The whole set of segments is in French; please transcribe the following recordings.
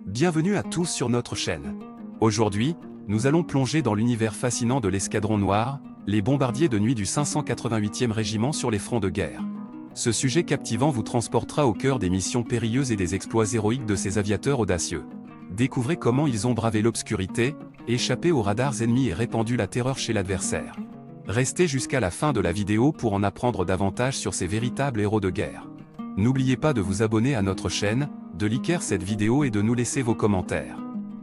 Bienvenue à tous sur notre chaîne. Aujourd'hui, nous allons plonger dans l'univers fascinant de l'escadron noir, les bombardiers de nuit du 588e régiment sur les fronts de guerre. Ce sujet captivant vous transportera au cœur des missions périlleuses et des exploits héroïques de ces aviateurs audacieux. Découvrez comment ils ont bravé l'obscurité, échappé aux radars ennemis et répandu la terreur chez l'adversaire. Restez jusqu'à la fin de la vidéo pour en apprendre davantage sur ces véritables héros de guerre. N'oubliez pas de vous abonner à notre chaîne, de liker cette vidéo et de nous laisser vos commentaires.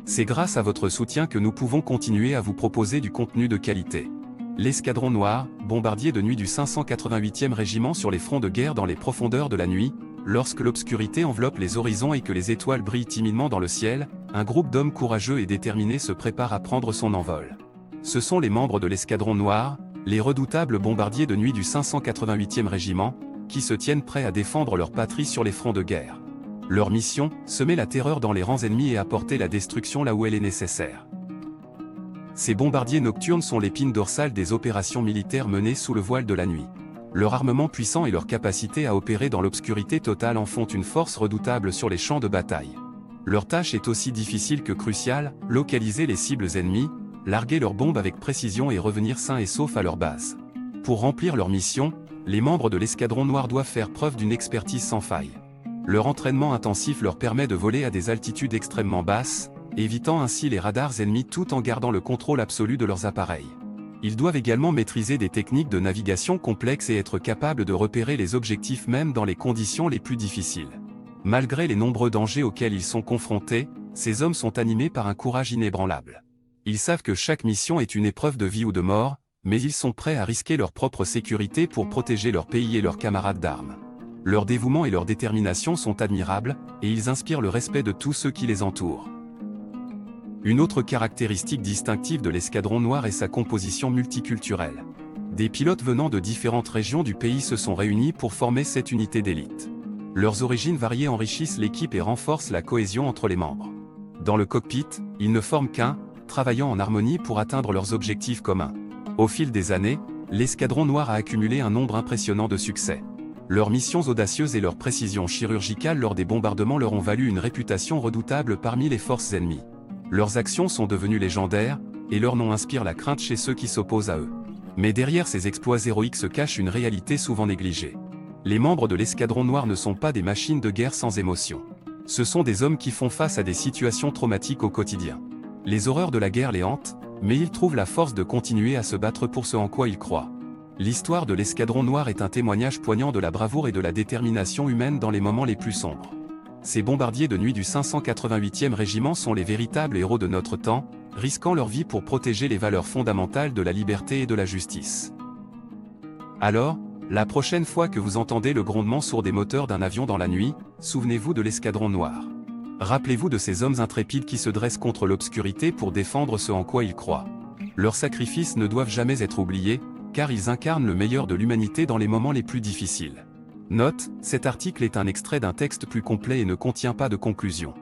C'est grâce à votre soutien que nous pouvons continuer à vous proposer du contenu de qualité. L'escadron noir, bombardier de nuit du 588e régiment sur les fronts de guerre dans les profondeurs de la nuit, lorsque l'obscurité enveloppe les horizons et que les étoiles brillent timidement dans le ciel, un groupe d'hommes courageux et déterminés se prépare à prendre son envol. Ce sont les membres de l'escadron noir, les redoutables bombardiers de nuit du 588e régiment, qui se tiennent prêts à défendre leur patrie sur les fronts de guerre. Leur mission, semer la terreur dans les rangs ennemis et apporter la destruction là où elle est nécessaire. Ces bombardiers nocturnes sont l'épine dorsale des opérations militaires menées sous le voile de la nuit. Leur armement puissant et leur capacité à opérer dans l'obscurité totale en font une force redoutable sur les champs de bataille. Leur tâche est aussi difficile que cruciale, localiser les cibles ennemies, larguer leurs bombes avec précision et revenir sains et saufs à leur base. Pour remplir leur mission, les membres de l'escadron noir doivent faire preuve d'une expertise sans faille. Leur entraînement intensif leur permet de voler à des altitudes extrêmement basses, évitant ainsi les radars ennemis tout en gardant le contrôle absolu de leurs appareils. Ils doivent également maîtriser des techniques de navigation complexes et être capables de repérer les objectifs même dans les conditions les plus difficiles. Malgré les nombreux dangers auxquels ils sont confrontés, ces hommes sont animés par un courage inébranlable. Ils savent que chaque mission est une épreuve de vie ou de mort, mais ils sont prêts à risquer leur propre sécurité pour protéger leur pays et leurs camarades d'armes. Leur dévouement et leur détermination sont admirables, et ils inspirent le respect de tous ceux qui les entourent. Une autre caractéristique distinctive de l'escadron noir est sa composition multiculturelle. Des pilotes venant de différentes régions du pays se sont réunis pour former cette unité d'élite. Leurs origines variées enrichissent l'équipe et renforcent la cohésion entre les membres. Dans le cockpit, ils ne forment qu'un, travaillant en harmonie pour atteindre leurs objectifs communs. Au fil des années, l'escadron noir a accumulé un nombre impressionnant de succès. Leurs missions audacieuses et leur précision chirurgicale lors des bombardements leur ont valu une réputation redoutable parmi les forces ennemies. Leurs actions sont devenues légendaires, et leur nom inspire la crainte chez ceux qui s'opposent à eux. Mais derrière ces exploits héroïques se cache une réalité souvent négligée. Les membres de l'escadron noir ne sont pas des machines de guerre sans émotion. Ce sont des hommes qui font face à des situations traumatiques au quotidien. Les horreurs de la guerre les hantent, mais ils trouvent la force de continuer à se battre pour ce en quoi ils croient. L'histoire de l'escadron noir est un témoignage poignant de la bravoure et de la détermination humaine dans les moments les plus sombres. Ces bombardiers de nuit du 588e régiment sont les véritables héros de notre temps, risquant leur vie pour protéger les valeurs fondamentales de la liberté et de la justice. Alors, la prochaine fois que vous entendez le grondement sourd des moteurs d'un avion dans la nuit, souvenez-vous de l'escadron noir. Rappelez-vous de ces hommes intrépides qui se dressent contre l'obscurité pour défendre ce en quoi ils croient. Leurs sacrifices ne doivent jamais être oubliés, car ils incarnent le meilleur de l'humanité dans les moments les plus difficiles. Note, cet article est un extrait d'un texte plus complet et ne contient pas de conclusion.